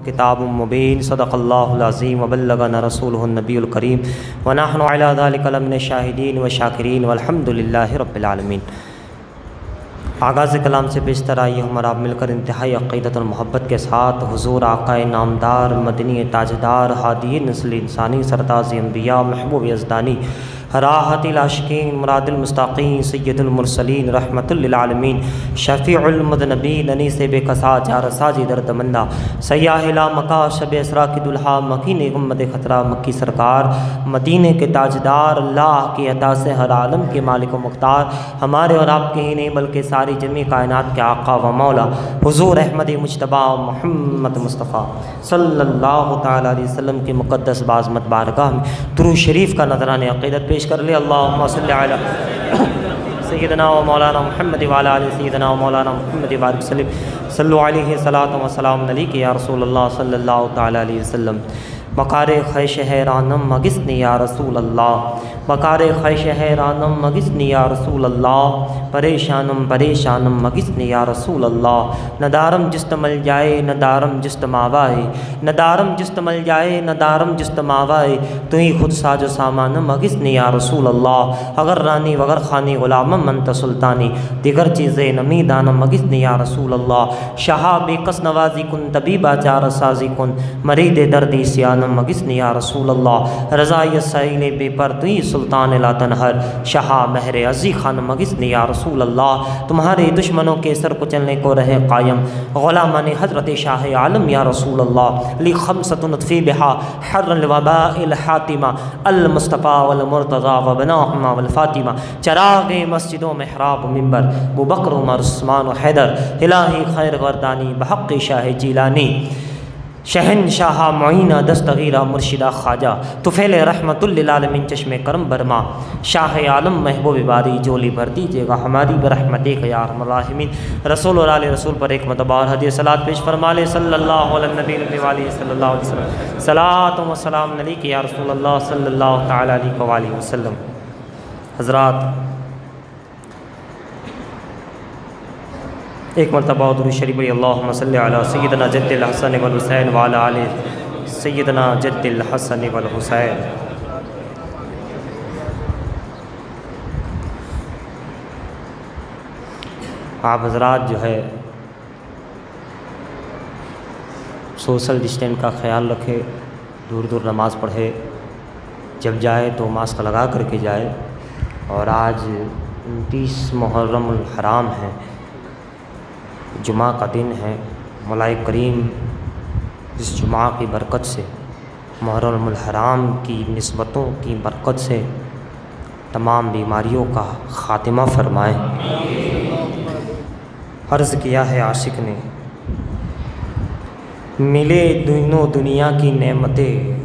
کتاب مبین صدق اللہ العظیم وبلغنا رسولہ النبی الکریم ونحن علی ذلک لمن الشاہدین والشاکرین والحمد للہ رب العالمین۔ آغاز کلام سے بیشتر آئیے ہم اور آپ مل کر انتہائی عقیدت اور محبت کے ساتھ حضور آقا نامدار مدنی تاجدار ہادی نسل انسانی سرتاج انبیاء محبوب یزدانی راحت العاشقین مراد المستقین سید المرسلین رحمت للعالمین شفیع المذنبین انیس بے کسا جار ساجی درد مندہ سیاح لا مکا شب اسرا کی دلہا مکین غمد خطرہ مکی سرکار مدینے کے تاجدار اللہ کی عطا سے ہر عالم کے مالک و مختار ہمارے اور آپ کے ہی نہیں بلکہ ساری جمی کائنات کے آقا و مولا حضور احمد مجتبی محمد مصطفیٰ صلی اللہ تعالیٰ علیہ وسلم کی مقدس بعظمت بارگاہ میں درود شریف کا نذرانِ عقیدت پیش کر لے۔ اللہم صلی علی سیدنا و مولانا محمد وعلی آل سیدنا و مولانا محمد وبارک وسلم صلو علیہ صلاۃ و سلام علیک یا رسول اللہ صلی اللہ تعالیٰ علیہ وسلم۔ مکار خیش حیرانم مگسنی یا رسول اللہ مکار خیش حیرانم مگسنی یا رسول اللہ پریشانم پریشانم مگسنی یا رسول اللہ ندارم جست مل جائے ندارم جست ماوائے ندارم جست مل جائے ندارم جست ماوائے تو ہی خود ساج و سامان مگسنی یا رسول اللہ اگر رانی وگر خانی غلامم منت سلطانی دیگر چیزیں نمی دانم مگسنی یا رسول اللہ شہا بے کس نوازی کن طبیبہ چار سازی کن مرید دردی سیانم مگسنی یا رسول اللہ رضائی سائل بے پر توی سلطان لا تنہر شہا مہر عزی خان مگسنی یا رسول اللہ تمہارے دشمنوں کے سر کچلنے کو رہے قائم غلامان حضرت شاہ عالم یا رسول اللہ لی خمسۃ نطفی بہا حر الوباء الحاتمہ المصطفیٰ والمرتضیٰ وبناہما والفاطمہ چراغ مسجد و محراب و منبر ابو بکر عمر عثمان و حیدر الہی خیر غردانی بحق شاہ جیلانی شہنشاہ معینہ دستغیرہ مرشدہ خواجہ طفیل رحمت للعالمین چشم کرم برما شاہ عالم محبوب باری جولی بھر دیجیے گا ہماری برحمتک یا ارحم الراحمین۔ رسول اور آل رسول پر ایک مرتبہ اور ہدیہ صلاۃ پیش فرما لے صلی اللہ علیہ نبی علیہ صلی اللہ علیہ وسلم صلاۃ و سلام علیک یا رسول اللہ صلی اللہ تعالیٰ علیہ وآلہ وسلم۔ حضرات ایک مرتبہ درود شریف پڑھیے اللہم صلی علی سیدنا جد الحسن والحسین وعلی آل سیدنا جد الحسن والحسین۔ آپ حضرات جو ہے سوشل ڈسٹینس کا خیال رکھے، دور دور نماز پڑھے، جب جائے تو ماسک لگا کر کے جائے۔ اور آج 29 محرم الحرام ہے، جمعہ کا دن ہے۔ مولا کریم اس جمعہ کی برکت سے محرم الحرام کی نسبتوں کی برکت سے تمام بیماریوں کا خاتمہ فرمائے۔ عرض کیا ہے عاشق نے ملے دینوں دنیا کی نعمتیں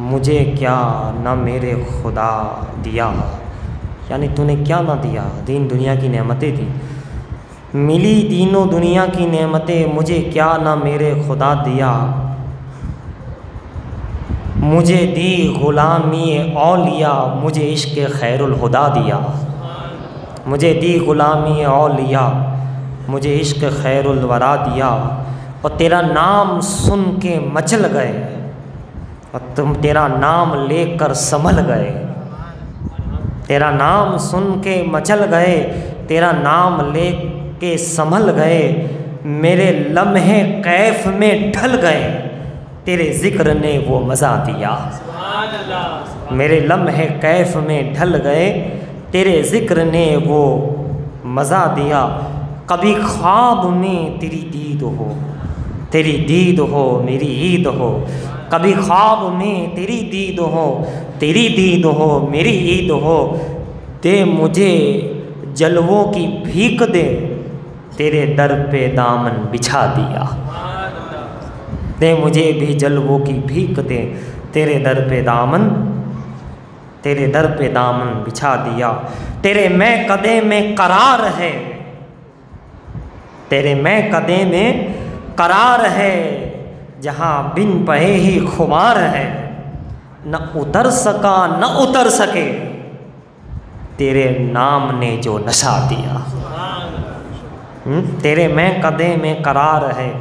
مجھے کیا نہ میرے خدا دیا، یعنی تو نے کیا نہ دیا، دین دنیا کی نعمتیں دی۔ ملی دین و دنیا کی نعمتیں مجھے کیا نہ میرے خدا دیا، مجھے دی غلامی اولیاء مجھے عشق خیر الہدا دیا، مجھے دی غلامی اولیاء مجھے عشق خیر الورا دیا۔ اور تیرا نام سن کے مچل گئے اور تم تیرا نام لے کر سنبھل گئے، تیرا نام سن کے مچل گئے، تیرا نام لے کہ سنبھل گئے، میرے لمحے کیف میں ڈھل گئے، تیرے ذکر نے وہ مزہ دیا۔ میرے لمحے کیف میں ڈھل گئے، تیرے ذکر نے وہ مزہ دیا۔ کبھی خواب میں تیری دید ہو، تیری دید ہو میری عید ہو، کبھی خواب میں تیری دید ہو، تیری دید ہو میری عید ہو، دے مجھے جلووں کی بھیک دے، تیرے در پہ دامن بچھا دیا، دے مجھے بھی جلووں کی بھیک دے، تیرے در پہ دامن بچھا دیا۔ تیرے میں قدے میں قرار ہے، تیرے میں قدے میں قرار ہے، جہاں بن پہے ہی خمار ہے، نہ اتر سکا نہ اتر سکے، تیرے نام نے جو نشہ دیا۔ تیرے میں قدے میں قرار ہے،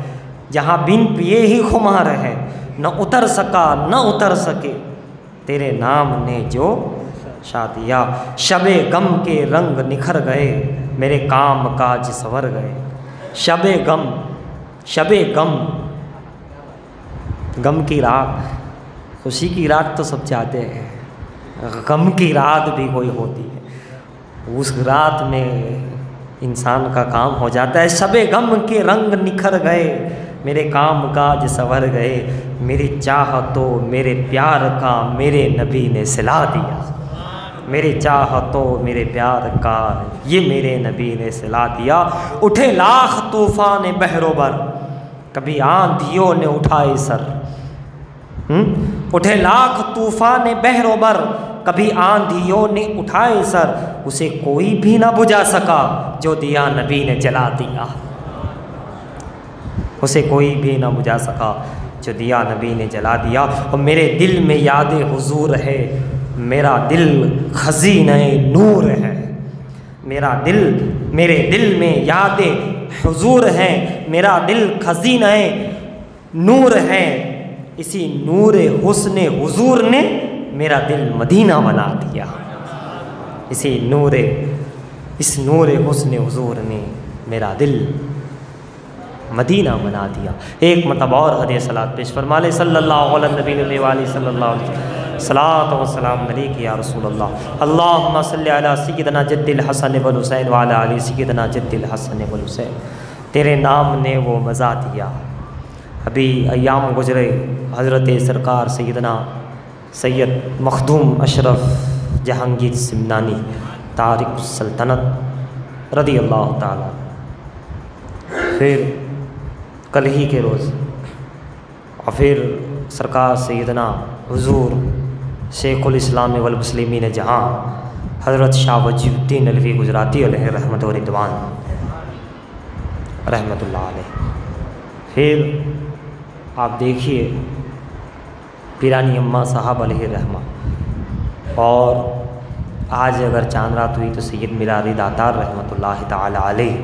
جہاں بن پیے ہی خمار ہے، نہ اتر سکا نہ اتر سکے تیرے نام نے جو شادیا، شب غم کے رنگ نکھر گئے میرے کام کاج سنور گئے۔ شب غم غم کی رات، خوشی کی رات تو سب چاہتے ہیں، غم کی رات بھی کوئی ہوتی ہے، اس رات میں انسان کا کام ہو جاتا ہے۔ شب غم کے رنگ نکھر گئے میرے کام کاج سنور گئے، میری چاہتوں میرے پیار کا میرے نبی نے صلا دیا، میری چاہتوں میرے پیار کا یہ میرے نبی نے صلا دیا۔ اٹھے لاکھ طوفان بحر و بر کبھی آندھیوں نے اٹھائے سر، اٹھے لاکھ طوفان بحر و بر کبھی آندھیوں نے اٹھائے سر، اسے کوئی بھی نہ بجھا سکا جو دیا نبی نے جلا دیا، اسے کوئی بھی نہ بجھا سکا جو دیا نبی نے جلا دیا۔ اور میرے دل میں یاد حضور ہے، میرا دل خزینہ نور ہے، میرے دل میں یاد حضور ہے، میرا دل خزینہ نور ہے، اسی نور حسن حضور نے میرا دل مدینہ بنا دیا، اس نور حسن حضور نے میرا دل مدینہ بنا دیا۔ ایک مرتبہ اور حدیث صلاۃ پیش فرما لے، صلی اللہ علیہ نبی علیہ وآلہ صلی اللہ علیہ وسلم، صلاۃ و سلام علیک یا رسول اللہ، اللہم صلی علی سیدنا جد الحسن والحسین وعلی آل سیدنا جد الحسن والحسین، تیرے نام نے وہ مزہ دیا۔ ابھی ایام گزرے، حضرت سرکار سیدنا سید مخدوم اشرف جہانگیر سمنانی تارک السلطنت رضی اللہ تعالیٰ، پھر کل ہی کے روز اور پھر سرکار سیدنا حضور شیخ الاسلام والمسلمین جہاں حضرت شاہ وجی الدین علوی گجراتی علیہ رحمت و رضوان رحمت اللہ علیہ، پھر آپ دیکھیے پیرانی اماں صاحب علیہ رحمہ، اور آج اگر چاند رات ہوئی تو سید میراری داتار رحمت اللہ تعالی علیہ،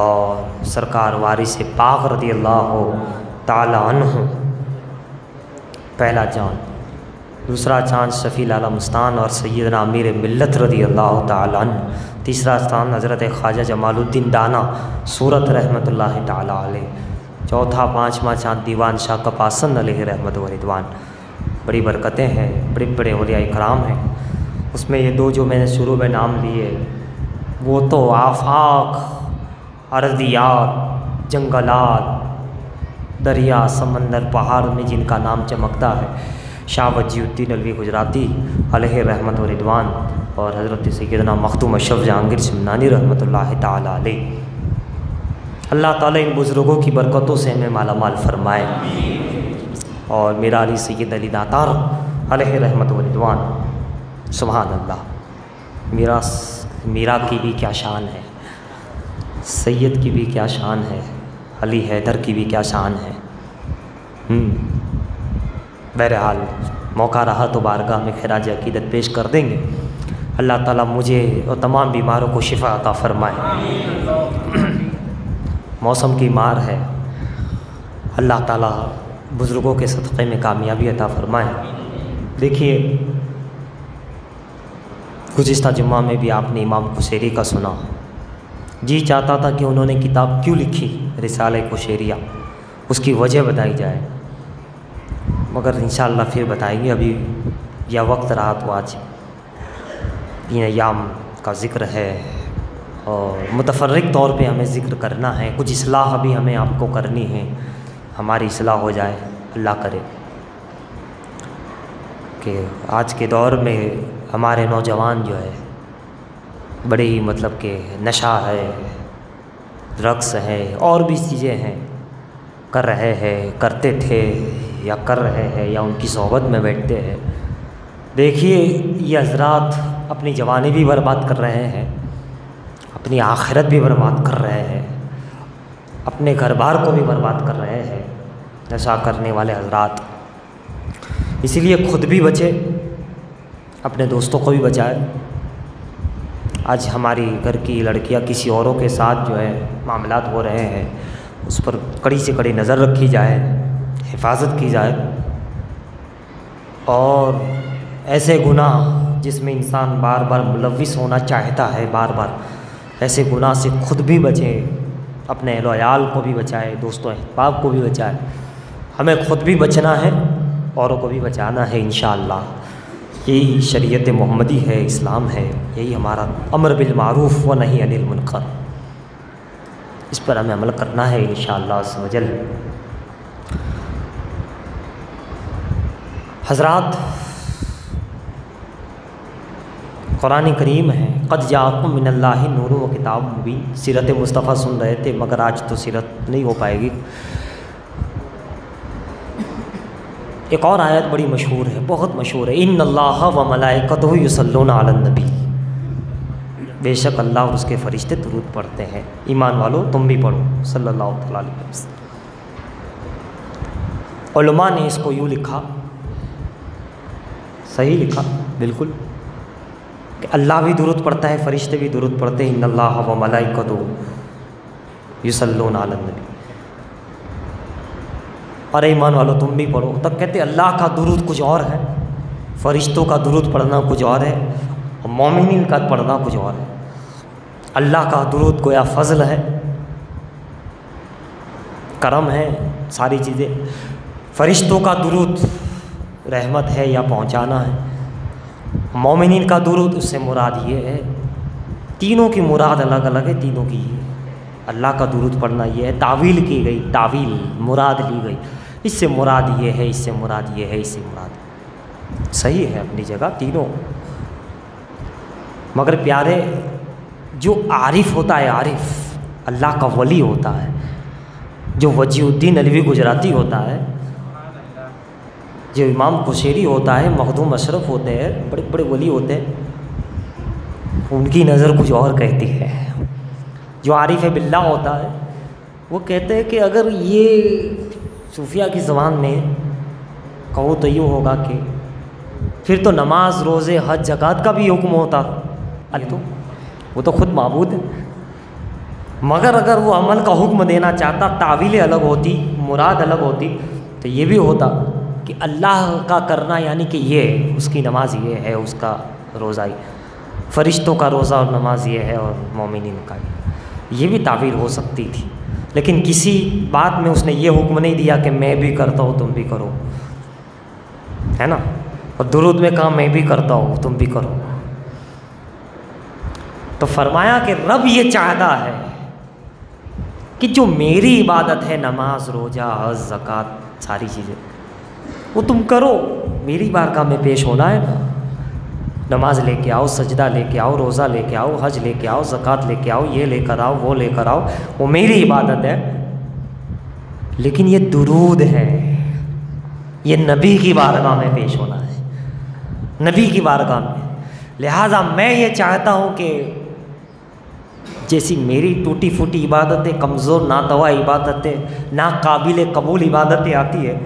اور سرکار وارث پاک رضی اللہ تعالی عنہ پہلا چاند، دوسرا چاند شفیع لالا مستان اور سیدنا امیر ملت رضی اللہ تعالی عنہ، تیسرا چاند حضرت خواجہ جمال الدین دانا صورت رحمت اللہ تعالی علیہ، چوتھا پانچواں چاند دیوان شاہ کپاسن علیہ رحمت و رضوان۔ بڑی برکتیں ہیں، بڑے بڑے اولیاء کرام ہیں، اس میں یہ دو جو میں نے شروع میں نام لیے وہ تو آفاق، ارضیات، جنگلات، دریا، سمندر، پہاڑ میں جن کا نام چمکتا ہے، شاہ وجی الدین علوی گجراتی علیہ رحمت و رضوان اور حضرت سیدنا مخدوم اشرف جہانگیر سمنانی رحمت اللہ تعالی علیہ۔ اللہ تعالیٰ ان بزرگوں کی برکتوں سے ہمیں مالا مال فرمائے، اور میرا علی سید علی داتار علیہ رحمت و رضوان، سبحان اللہ، میرا کی بھی کیا شان ہے، سید کی بھی کیا شان ہے، علی حیدر کی بھی کیا شان ہے۔ بہرحال موقع رہا تو بارگاہ میں خراج عقیدت پیش کر دیں گے۔ اللہ تعالیٰ مجھے اور تمام بیماروں کو شفا عطا فرمائے۔ موسم کی مار ہے، اللہ تعالیٰ بزرگوں کے صدقے میں کامیابی عطا فرمائے۔ دیکھیے گزشتہ جمعہ میں بھی آپ نے امام قشیری کا سنا، جی چاہتا تھا کہ انہوں نے کتاب کیوں لکھی رسالہ قشیریہ، اس کی وجہ بتائی جائے، مگر انشاءاللہ پھر بتائیں گے، ابھی یا وقت رہا تو آج ان ایام کا ذکر ہے اور متفرق طور پہ ہمیں ذکر کرنا ہے، کچھ اصلاح بھی ہمیں آپ کو کرنی ہے، ہماری اصلاح ہو جائے، اللہ کرے کہ آج کے دور میں ہمارے نوجوان جو ہے بڑے ہی مطلب کہ نشہ ہے، ڈرگس ہے، اور بھی چیزیں ہیں، کر رہے ہیں، کرتے تھے یا کر رہے ہیں یا ان کی صحبت میں بیٹھتے ہیں۔ دیکھیے یہ حضرات اپنی جوانی بھی برباد کر رہے ہیں، اپنی آخرت بھی برباد کر رہے ہیں، اپنے گھر بار کو بھی برباد کر رہے ہیں نشہ کرنے والے حضرات۔ اسی لیے خود بھی بچے، اپنے دوستوں کو بھی بچائے، آج ہماری گھر کی لڑکیاں کسی اوروں کے ساتھ جو ہے معاملات ہو رہے ہیں، اس پر کڑی سے کڑی نظر رکھی جائے، حفاظت کی جائے، اور ایسے گناہ جس میں انسان بار بار ملوث ہونا چاہتا ہے، بار بار ایسے گناہ سے خود بھی بچے، اپنے اہل و عیال کو بھی بچائے، دوست و احباب کو بھی بچائے، ہمیں خود بھی بچنا ہے، اوروں کو بھی بچانا ہے انشاءاللہ۔ یہی شریعت محمدی ہے، اسلام ہے، یہی ہمارا امر بالمعروف و نہی عن المنکر، اس پر ہمیں عمل کرنا ہے انشاءاللہ عز و جل۔ حضرات، قرآن کریم ہے، قد جاءکم من اللہ نور و کتاب مبین۔ سیرت مصطفیٰ سن رہے تھے مگر آج تو سیرت نہیں ہو پائے گی۔ ایک اور آیت بڑی مشہور ہے، بہت مشہور ہے، ان اللہ و ملائکتہ یصلون علی النبی، بے شک اللہ اور اس کے فرشتے درود پڑھتے ہیں۔ ایمان والو تم بھی پڑھو صلی اللہ تعالیٰ علیہ وسلم۔ علماء نے اس کو یوں لکھا، صحیح لکھا بالکل، کہ اللہ بھی درود پڑھتا ہے، فرشتے بھی درود پڑھتے ہیں، ان اللہ و ملائکتہ یصلون علی النبی، اور ایمان والو تم بھی پڑھو۔ تب کہتے اللہ کا درود کچھ اور ہے، فرشتوں کا درود پڑھنا کچھ اور ہے، اور مومنین کا پڑھنا کچھ اور ہے۔ اللہ کا درود گویا فضل ہے، کرم ہے، ساری چیزیں۔ فرشتوں کا درود رحمت ہے یا پہنچانا ہے۔ مومنین کا درود اس سے مراد یہ ہے، تینوں کی مراد الگ الگ ہے، تینوں کی اللہ کا درود پڑھنا یہ ہے، تعویل کی گئی، تعویل مراد لی گئی، اس سے مراد یہ ہے، اس سے مراد یہ ہے، اس سے مراد، صحیح ہے اپنی جگہ تینوں۔ مگر پیارے، جو عارف ہوتا ہے، عارف اللہ کا ولی ہوتا ہے، جو وجیہ الدین علوی گجراتی ہوتا ہے، جو امام قشیری ہوتا ہے، مخدوم اشرف ہوتے ہیں، بڑے بڑے ولی ہوتے ہیں، ان کی نظر کچھ اور کہتی ہے۔ جو عارف باللہ ہوتا ہے وہ کہتے ہیں کہ اگر یہ صوفیہ کی زبان میں کہو تو یوں ہوگا کہ پھر تو نماز، روزے، حج، زکوٰۃ کا بھی حکم ہوتا، تو وہ تو خود معبود ہے، مگر اگر وہ عمل کا حکم دینا چاہتا، تعویلیں الگ ہوتی، مراد الگ ہوتی، تو یہ بھی ہوتا کہ اللہ کا کرنا یعنی کہ یہ اس کی نماز یہ ہے، اس کا روزہ، فرشتوں کا روزہ اور نماز یہ ہے، اور مومنین کا یہ بھی تعبیر ہو سکتی تھی، لیکن کسی بات میں اس نے یہ حکم نہیں دیا کہ میں بھی کرتا ہوں تم بھی کرو، ہے نا، اور درود میں کہا میں بھی کرتا ہوں تم بھی کرو۔ تو فرمایا کہ رب یہ چاہتا ہے کہ جو میری عبادت ہے، نماز، روزہ، حج، زکوٰۃ، ساری چیزیں وہ تم کرو، میری بارگاہ میں پیش ہونا ہے نا، نماز لے کے آؤ، سجدہ لے کے آؤ، روزہ لے کے آؤ، حج لے کے آؤ، زکوٰۃ لے کے آؤ، یہ لے کر آؤ، وہ لے کر آؤ، وہ میری عبادت ہے۔ لیکن یہ درود ہے، یہ نبی کی بارگاہ میں پیش ہونا ہے، نبی کی بارگاہ میں۔ لہٰذا میں یہ چاہتا ہوں کہ جیسی میری ٹوٹی پھوٹی عبادتیں، کمزور ناتوا عبادتیں، ناقابل قبول عبادتیں آتی ہے،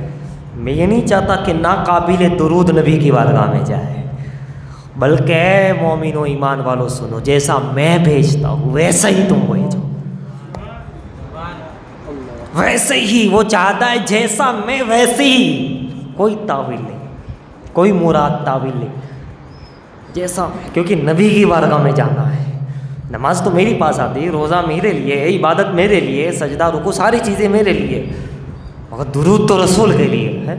میں یہ نہیں چاہتا کہ ناقابل درود نبی کی بارگاہ میں جائے، بلکہ اے مومنو، ایمان والو سنو، جیسا میں بھیجتا ہوں ویسا ہی تم بھیجو، ویسے ہی وہ چاہتا ہے، جیسا میں ویسے ہی، کوئی تعویل نہیں، کوئی مراد تعویل نہیں، جیسا میں، کیونکہ نبی کی بارگاہ میں جانا ہے۔ نماز تو میری پاس آتی ہے، روزہ میرے لیے ہے، عبادت میرے لیے، سجدہ رکوع ساری چیزیں میرے لیے، مگر درود تو رسول کے لیے ہے،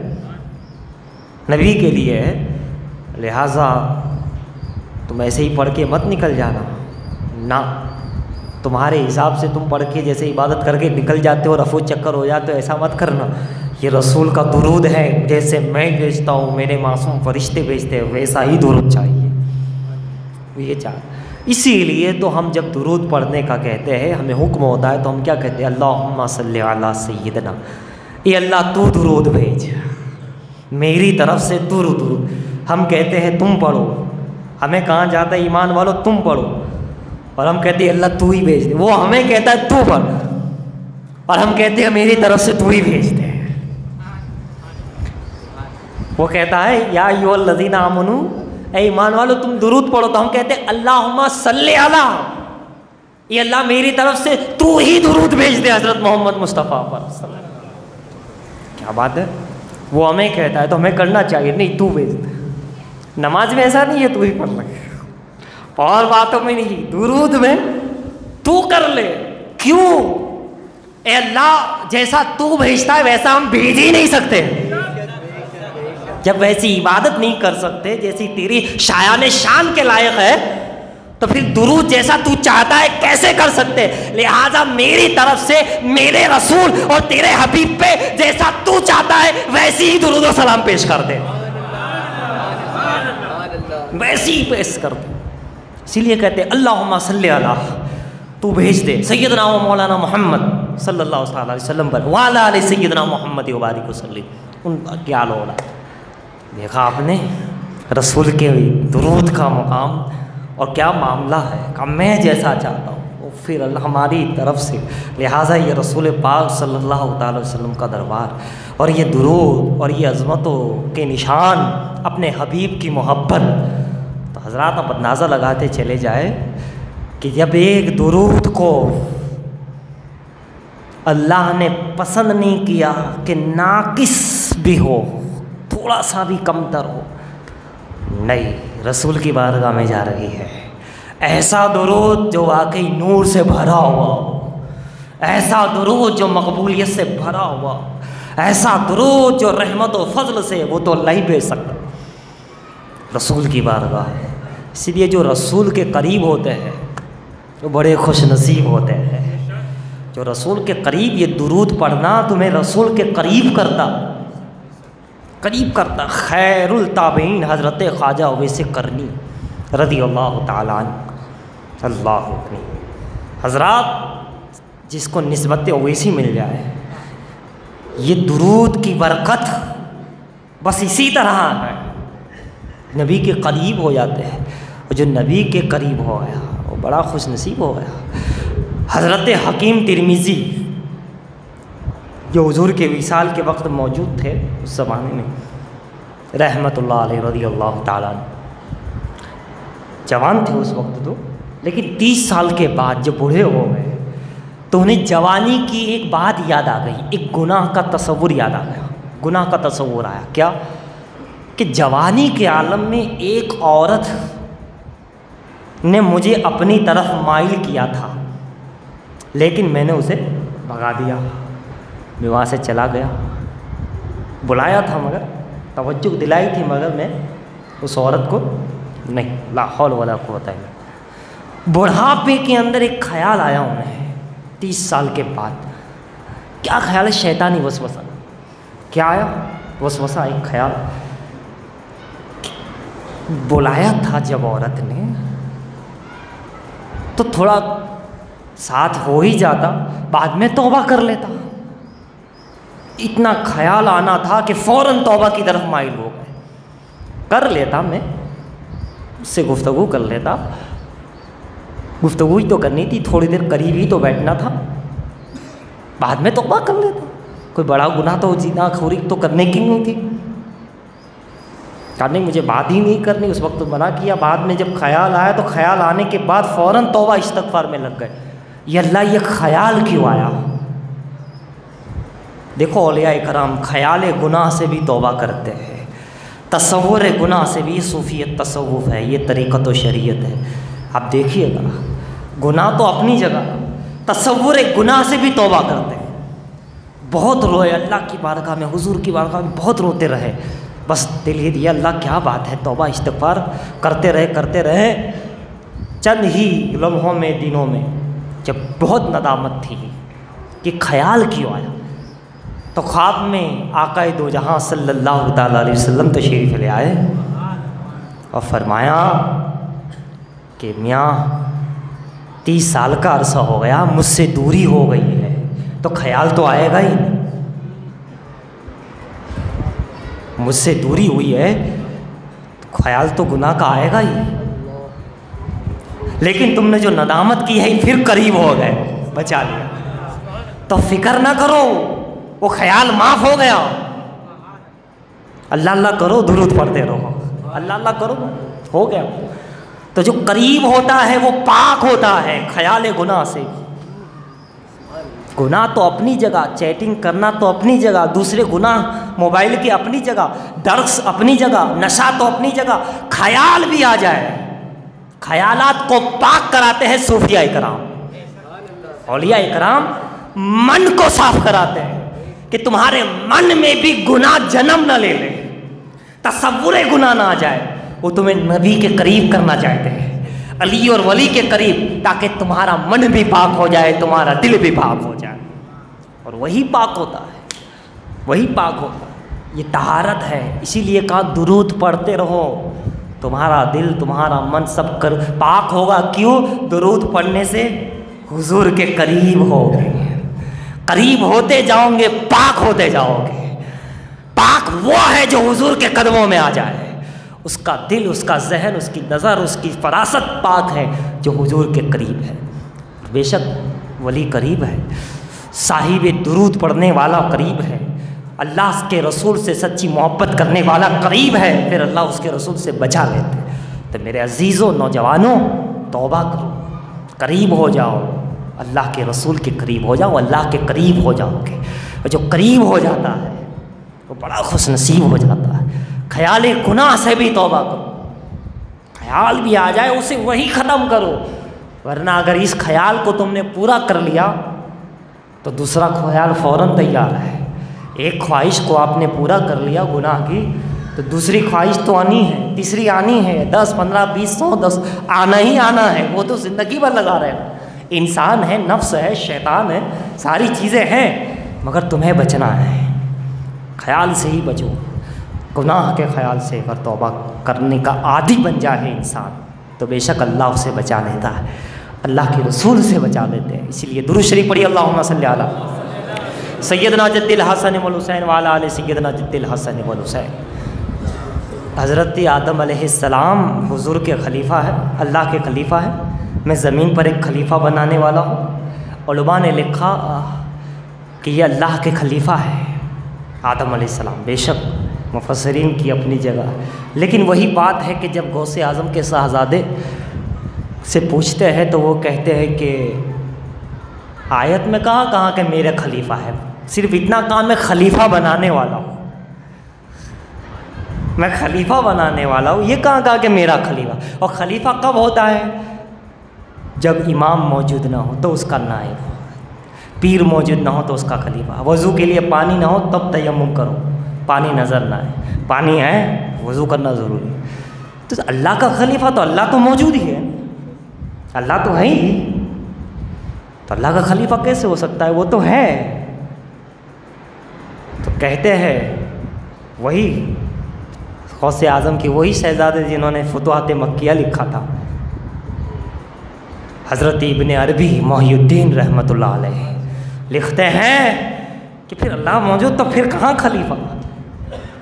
نبی کے لیے ہے۔ لہٰذا تم ایسے ہی پڑھ کے مت نکل جانا، نہ تمہارے حساب سے تم پڑھ کے جیسے عبادت کر کے نکل جاتے ہو، رفو چکر ہو جاتے ہو، ایسا مت کرنا۔ یہ رسول کا درود ہے، جیسے میں بھیجتا ہوں، میرے معصوم فرشتے بھیجتے ہیں، ویسا ہی درود چاہیے، یہ چاہیے۔ اسی لیے تو ہم جب درود پڑھنے کا کہتے ہیں، ہمیں حکم ہوتا ہے، تو ہم کیا کہتے ہیں؟ اللہم صلی علی سیدنا، اے اللہ تو درود بھیج، میری طرف سے درود۔ ہم کہتے ہیں تم پڑھو، ہمیں کہاں جاتا ہے ایمان والو تم پڑھو، اور ہم کہتے ہیں اللہ تو ہی بھیج دے، وہ ہمیں کہتا ہے تو پڑھ، اور ہم کہتے ہیں میری طرف سے تو ہی بھیج دے۔ وہ کہتا ہے یا ایھا الذین آمنوا اے ایمان والو تم درود پڑھو تو ہم کہتے ہیں اللہم صلی علی، یہ اللہ میری طرف سے تو ہی درود بھیج دے حضرت محمد مصطفیٰ پر. کیا بات ہے، وہ ہمیں کہتا ہے تو ہمیں کرنا چاہیے. نہیں تو بھیج دے. نماز میں ایسا نہیں ہے تو ہی پڑھ لے، اور باتوں میں نہیں، درود میں تو کر لے. کیوں؟ اے اللہ جیسا تو بھیجتا ہے ویسا ہم بھیج ہی نہیں سکتے. جب ویسی عبادت نہیں کر سکتے جیسی تیری شایان شان کے لائق ہے تو پھر درود جیسا تو چاہتا ہے کیسے کر سکتے؟ لہٰذا میری طرف سے میرے رسول اور تیرے حبیب پہ جیسا تو چاہتا ہے ویسی ہی درود و سلام پیش کر دے، ویسی ہی پیش کر دے. اسی لیے کہتے ہیں اللہم صلی علی، تو بھیج دے سیدنا و مولانا محمد صلی اللہ علیہ وسلم پر، وعلی آل سیدنا محمد وبارک وسلم. ان کا کیا لولا. دیکھا آپ نے رسول کے درود کا مقام اور کیا معاملہ ہے کہ میں جیسا چاہتا ہوں وہ پھر اللہ ہماری طرف سے. لہٰذا یہ رسول پاک صلی اللہ تعالی وسلم کا دربار اور یہ درود اور یہ عظمتوں کے نشان اپنے حبیب کی محبت. تو حضرات اب اندازہ لگاتے چلے جائے کہ جب ایک درود کو اللہ نے پسند نہیں کیا کہ ناقص بھی ہو، تھوڑا سا بھی کم تر ہو، نہیں، رسول کی بارگاہ میں جا رہی ہے. ایسا درود جو واقعی نور سے بھرا ہوا ہو، ایسا درود جو مقبولیت سے بھرا ہوا، ایسا درود جو رحمت و فضل سے، وہ تو اللہ ہی بھیج سکتا. رسول کی بارگاہ ہے. اسی لیے جو رسول کے قریب ہوتے ہیں وہ بڑے خوش نصیب ہوتے ہیں. جو رسول کے قریب، یہ درود پڑھنا تمہیں رسول کے قریب کرتا، قریب کرتا. خیر التابعین حضرت خواجہ اویس کرنی رضی اللہ تعالیٰ عنہ. اللہ اکبر. حضرات جس کو نسبت اویسی مل جائے، یہ درود کی برکت بس اسی طرح ہے، نبی کے قریب ہو جاتے ہیں. اور جو نبی کے قریب ہو گیا وہ بڑا خوش نصیب ہو گیا. حضرت حکیم ترمذی جو حضور کے وصال کے وقت موجود تھے اس زمانے میں، رحمت اللہ علیہ رضی اللہ تعالیٰ عنہ، جوان تھے اس وقت تو، لیکن 30 سال کے بعد جب بوڑھے ہو گئے تو انہیں جوانی کی ایک بات یاد آ گئی، ایک گناہ کا تصور یاد آ گیا. گناہ کا تصور آیا. کیا؟ کہ جوانی کے عالم میں ایک عورت نے مجھے اپنی طرف مائل کیا تھا لیکن میں نے اسے بھگا دیا. میں وہاں سے چلا گیا، بلایا تھا مگر توجہ دلائی تھی مگر میں اس عورت کو نہیں. لا حول ولا قوت الا باللہ. بڑھاپے کے اندر ایک خیال آیا انہیں 30 سال کے بعد. کیا خیال ہے؟ شیطانی وسوسہ. کیا آیا؟ وسوسہ، ایک خیال. بلایا تھا جب عورت نے تو تھوڑا ساتھ ہو ہی جاتا، بعد میں توبہ کر لیتا. اتنا خیال آنا تھا کہ فوراً توبہ کی طرف مائل ہو گئے. کر لیتا، میں اس سے گفتگو کر لیتا. گفتگو ہی تو کرنی تھی، تھوڑی دیر قریب ہی تو بیٹھنا تھا، بعد میں توبہ کر لیتا. کوئی بڑا گناہ تو زنا خوری تو کرنے کی نہیں تھی. کہا نہیں مجھے بات ہی نہیں کرنی. اس وقت منع کیا. بعد میں جب خیال آیا تو خیال آنے کے بعد فوراً توبہ استغفار میں لگ گئے. یہ اللہ یہ خیال کیوں آیا؟ دیکھو اولیاء کرام خیال گناہ سے بھی توبہ کرتے ہیں، تصور گناہ سے بھی. صوفیت تصوف ہے، یہ طریقت و شریعت ہے. آپ دیکھیے گا گناہ تو اپنی جگہ، تصور گناہ سے بھی توبہ کرتے ہیں. بہت روئے اللہ کی بارگاہ میں، حضور کی بارگاہ میں بہت روتے رہے. بس دل ہی دیا اللہ کیا بات ہے، توبہ استغفار کرتے رہے. چند ہی لمحوں میں، دنوں میں جب بہت ندامت تھی کہ خیال کیوں آیا تو خواب میں آقا دو جہاں صلی اللہ تعالیٰ علیہ وسلم تشریف لے آئے اور فرمایا کہ میاں 30 سال کا عرصہ ہو گیا، مجھ سے دوری ہو گئی ہے تو خیال تو آئے گا ہی. مجھ سے دوری ہوئی ہے تو خیال تو گناہ کا آئے گا ہی. لیکن تم نے جو ندامت کی ہے پھر قریب ہو گئے، بچا لیا. تو فکر نہ کرو، وہ خیال معاف ہو گیا. اللہ اللہ کرو، درود پڑھتے رہو، اللہ اللہ کرو. ہو گیا. تو جو قریب ہوتا ہے وہ پاک ہوتا ہے خیال گناہ سے. گناہ تو اپنی جگہ، چیٹنگ کرنا تو اپنی جگہ، دوسرے گناہ موبائل کی اپنی جگہ، ڈرگس اپنی جگہ، نشہ تو اپنی جگہ. خیال بھی آ جائے، خیالات کو پاک کراتے ہیں صوفیاء کرام، اولیاء کرام من کو صاف کراتے ہیں کہ تمہارے من میں بھی گناہ جنم نہ لے لے، تصور گناہ نہ آ جائے. وہ تمہیں نبی کے قریب کرنا چاہتے ہیں، علی اور ولی کے قریب، تاکہ تمہارا من بھی پاک ہو جائے، تمہارا دل بھی پاک ہو جائے. اور وہی پاک ہوتا ہے، وہی پاک ہوتا ہے. یہ طہارت ہے. اسی لیے کہا درود پڑھتے رہو، تمہارا دل تمہارا من سب پاک ہوگا. کیوں؟ درود پڑھنے سے حضور کے قریب ہوگے، قریب ہوتے جاؤ گے، پاک ہوتے جاؤ گے. پاک وہ ہے جو حضور کے قدموں میں آ جائے، اس کا دل، اس کا ذہن، اس کی نظر، اس کی فراست پاک ہے جو حضور کے قریب ہے. بے شک ولی قریب ہے، صاحب درود پڑھنے والا قریب ہے، اللہ کے رسول سے سچی محبت کرنے والا قریب ہے، پھر اللہ اس کے رسول سے بچا لیتے. تو میرے عزیزوں، نوجوانوں، توبہ کرو، قریب ہو جاؤ، اللہ کے رسول کے قریب ہو جاؤ، اللہ کے قریب ہو جاؤ گے. اور جو قریب ہو جاتا ہے وہ بڑا خوش نصیب ہو جاتا ہے. خیال گناہ سے بھی توبہ کرو، خیال بھی آ جائے اسے وہی ختم کرو، ورنہ اگر اس خیال کو تم نے پورا کر لیا تو دوسرا خیال فوراً تیار ہے. ایک خواہش کو آپ نے پورا کر لیا گناہ کی، تو دوسری خواہش تو آنی ہے، تیسری آنی ہے، 10 15 20 100 10 آنا ہی آنا ہے. وہ تو زندگی بھر لگا رہے ہیں. انسان ہے، نفس ہے، شیطان ہے، ساری چیزیں ہیں، مگر تمہیں بچنا ہے. خیال سے ہی بچو. گناہ کے خیال سے اگر توبہ کرنے کا عادی بن جائے انسان تو بے شک اللہ اسے بچا لیتا ہے، اللہ کے رسول سے بچا لیتے ہیں. اسی لیے درود شریف پڑھی، اللہم صلی علی سیدنا جد الحسن والحسین وعلی آل سیدنا جد الحسن والحسین. حضرت آدم علیہ السلام حضور کے خلیفہ ہے، اللہ کے خلیفہ ہے. میں زمین پر ایک خلیفہ بنانے والا ہوں. علماء نے لکھا کہ یہ اللہ کے خلیفہ ہے آدم علیہ السلام. بے شک مفسرین کی اپنی جگہ، لیکن وہی بات ہے کہ جب غوث اعظم کے صاحبزادے سے پوچھتے ہیں تو وہ کہتے ہیں کہ آیت میں کہاں کہ میرے خلیفہ ہے. صرف اتنا کہا میں خلیفہ بنانے والا ہوں، میں خلیفہ بنانے والا ہوں. یہ کہاں کہ میرا خلیفہ. اور خلیفہ کب ہوتا ہے؟ جب امام موجود نہ ہو تو اس کا نائب، پیر موجود نہ ہو تو اس کا خلیفہ. وضو کے لیے پانی نہ ہو تب تیمم کرو، پانی نظر نہ آئے، پانی ہے وضو کرنا ضروری. تو اللہ کا خلیفہ تو اللہ تو موجود ہی ہے، اللہ تو ہے ہی، تو اللہ کا خلیفہ کیسے ہو سکتا ہے؟ وہ تو ہے. تو کہتے ہیں وہی غوث اعظم کی وہی شہزادے جنہوں نے فتوحات مکیہ لکھا تھا، حضرت ابن عربی محی الدین رحمۃ اللہ علیہ لکھتے ہیں کہ پھر اللہ موجود تو پھر کہاں خلیفہ؟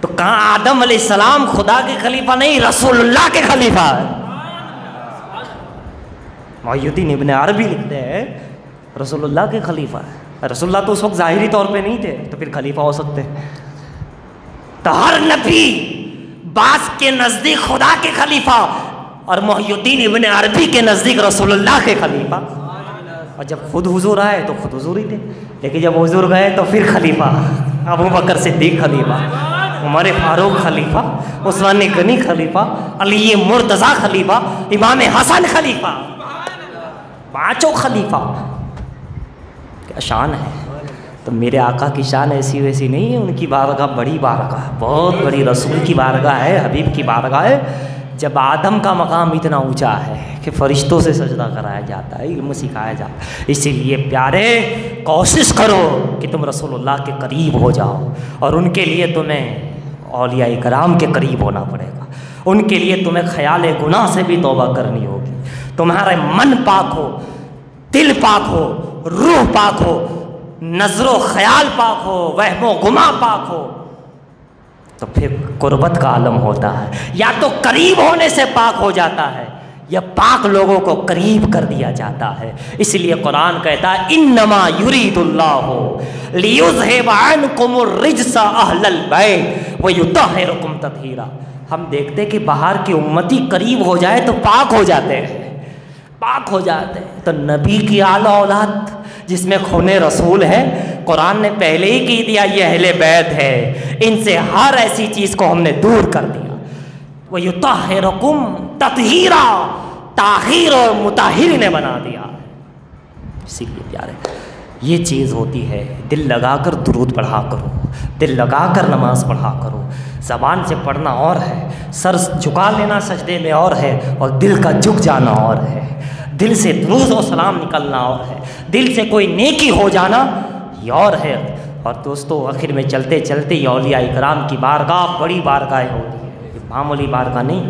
تو کہاں آدم علیہ السلام خدا کے خلیفہ نہیں، رسول اللہ کے خلیفہ ہے. محی الدین ابن عربی لکھتے ہیں رسول اللہ کے خلیفہ ہے. رسول اللہ تو اس وقت ظاہری طور پہ نہیں تھے، تو پھر خلیفہ ہو سکتے. تو ہر نبی بعض کے نزدیک خدا کے خلیفہ اور محی الدین ابن عربی کے نزدیک رسول اللہ کے خلیفہ. اور جب خود حضور آئے تو خود حضور ہی تھے، لیکن جب حضور گئے تو پھر خلیفہ ابو بکر صدیق خلیفہ، عمر فاروق خلیفہ، عثمان غنی خلیفہ، علی مرتضیٰ خلیفہ، امام حسن خلیفہ، پانچوں خلیفہ. کیا شان ہے. تو میرے آقا کی شان ایسی ویسی نہیں ہے، ان کی بارگاہ بڑی بارگاہ، بہت بڑی، رسول کی بارگاہ ہے، حبیب کی بارگاہ ہے. جب آدم کا مقام اتنا اونچا ہے کہ فرشتوں سے سجدہ کرایا جاتا ہے، علم سکھایا جاتا ہے. اسی لیے پیارے کوشش کرو کہ تم رسول اللہ کے قریب ہو جاؤ، اور ان کے لیے تمہیں اولیاء کرام کے قریب ہونا پڑے گا. ان کے لیے تمہیں خیال گناہ سے بھی توبہ کرنی ہوگی. تمہارا من پاک ہو، دل پاک ہو، روح پاک ہو، نظر و خیال پاک ہو، وہم و گماں پاک ہو، تو پھر قربت کا عالم ہوتا ہے. یا تو قریب ہونے سے پاک ہو جاتا ہے، یا پاک لوگوں کو قریب کر دیا جاتا ہے. اس لیے قرآن کہتا ہے انما یرید اللہ لیذھب عنکم الرجس اہل البیت ویطہرکم تطہیرا. ہم دیکھتے کہ باہر کی امتی قریب ہو جائے تو پاک ہو جاتے ہیں، پاک ہو جاتے ہیں. تو نبی کی اعلیٰ اولاد جس میں خون رسول ہے، قرآن نے پہلے ہی کہہ دیا یہ اہل بیت ہے، ان سے ہر ایسی چیز کو ہم نے دور کر دیا. وَيُطَهِّرُكُمْ تَطْهِيرًا، طاہر اور مطہر نے بنا دیا. اسی لیے پیارے یہ چیز ہوتی ہے، دل لگا کر درود پڑھا کرو، دل لگا کر نماز پڑھا کرو. زبان سے پڑھنا اور ہے، سر جھکا لینا سجدے میں اور ہے، اور دل کا جھک جانا اور ہے. دل سے درود و سلام نکلنا اور ہے، دل سے کوئی نیکی ہو جانا یہ اور ہے. اور دوستو آخر میں چلتے چلتے یہ اولیاء اکرام کی بارگاہ بڑی بارگاہ ہوتی ہے، یہ معمولی بارگاہ نہیں،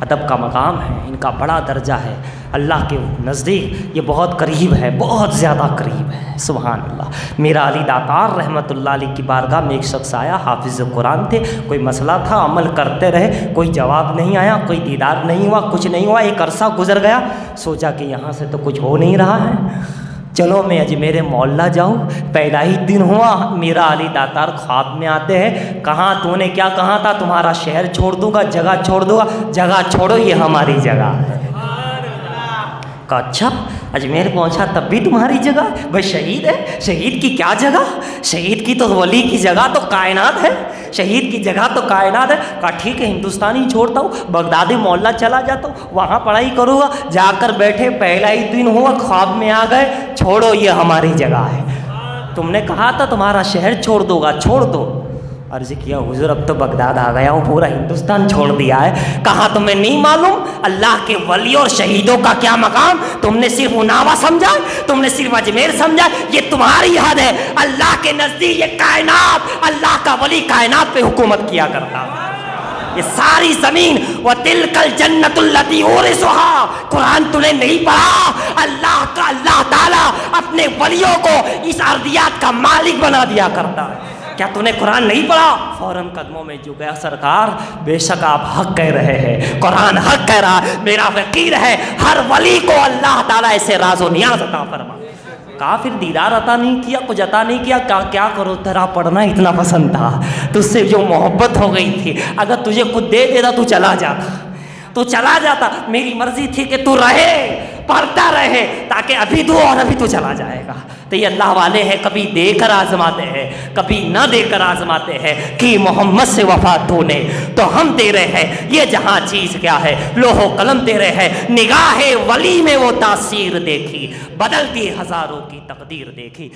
ادب کا مقام ہے، ان کا بڑا درجہ ہے اللہ کے نزدیک، یہ بہت قریب ہے، بہت زیادہ قریب ہے. سبحان اللہ. میرا علی داتار رحمۃ اللہ علیہ کی بارگاہ میں ایک شخص آیا، حافظ قرآن تھے، کوئی مسئلہ تھا، عمل کرتے رہے، کوئی جواب نہیں آیا، کوئی دیدار نہیں ہوا، کچھ نہیں ہوا. ایک عرصہ گزر گیا، سوچا کہ یہاں سے تو کچھ ہو نہیں رہا ہے، چلو میں اجمیر معلیٰ جاؤں. پہلا ہی دن ہوا میرا علی داتار خواب میں آتے ہیں، کہاں تو نے کیا کہا تھا، تمہارا شہر چھوڑ دوں گا، جگہ چھوڑ دوں گا. جگہ چھوڑو، یہ ہماری جگہ ہے. کہا اچھا اجمیر پہنچا تب بھی تمہاری جگہ؟ بھائی شہید ہے، شہید کی کیا جگہ، شہید کی تو ولی کی جگہ تو کائنات ہے، شہید کی جگہ تو کائنات ہے. کہا ٹھیک ہے ہندوستانی چھوڑتا ہوں، بغداد معلیٰ چلا جاتا ہوں، وہاں پڑھائی کروں گا. جا کر بیٹھے، پہلا ہی دن ہوا خواب میں آ گئے، چھوڑو یہ ہماری جگہ ہے، تم نے کہا تھا تمہارا شہر چھوڑ دو گا، چھوڑ دو. عرض کیا حضور اب تو بغداد آ گیا ہوں، پورا ہندوستان چھوڑ دیا ہے. کہا تمہیں نہیں معلوم اللہ کے ولیوں اور شہیدوں کا کیا مقام؟ تم نے صرف اناوا سمجھا، تم نے صرف اجمیر سمجھا، یہ تمہاری حد ہے. اللہ کے نزدیک یہ کائنات، اللہ کا ولی کائنات پہ حکومت کیا کرتا، یہ ساری زمین. وَتِلْكَ الْجَنَّةُ الَّتِي أُورِثُهَا. قرآن تو نے نہیں پڑھا؟ اللہ تعالیٰ اپنے ولیوں کو اس ارضیات کا مالک بنا دیا کرتا ہے. کیا تو نے قرآن نہیں پڑھا؟ فوراً قدموں میں جو گیا، سرکار بے شک آپ حق کہہ رہے ہیں، قرآن حق کہہ رہا ہے، میرا فقیر ہے ہر ولی کو اللہ تعالیٰ ایسے راز و نیاز عطا فرما. کافر دیدار عطا نہیں کیا، کچھ عطا نہیں کیا، کیا کرو، تیرا پڑھنا اتنا پسند تھا، تجھ سے جو محبت ہو گئی تھی، اگر تجھے خود دے دیتا تو چلا جاتا، تو چلا جاتا. میری مرضی تھی کہ تو رہے، پڑھتا رہے، تاکہ ابھی دو اور ابھی تو چلا جائے گا. تو یہ اللہ والے ہیں، کبھی دے کر آزماتے ہیں، کبھی نہ دے کر آزماتے ہیں. کہ محمد سے وفا تو نے تو ہم تیرے ہیں، یہ جہاں چیز کیا ہے، لوح و قلم تیرے ہے. نگاہ ولی میں وہ تاثیر دیکھی، بدلتی ہزاروں کی تقدیر دیکھی.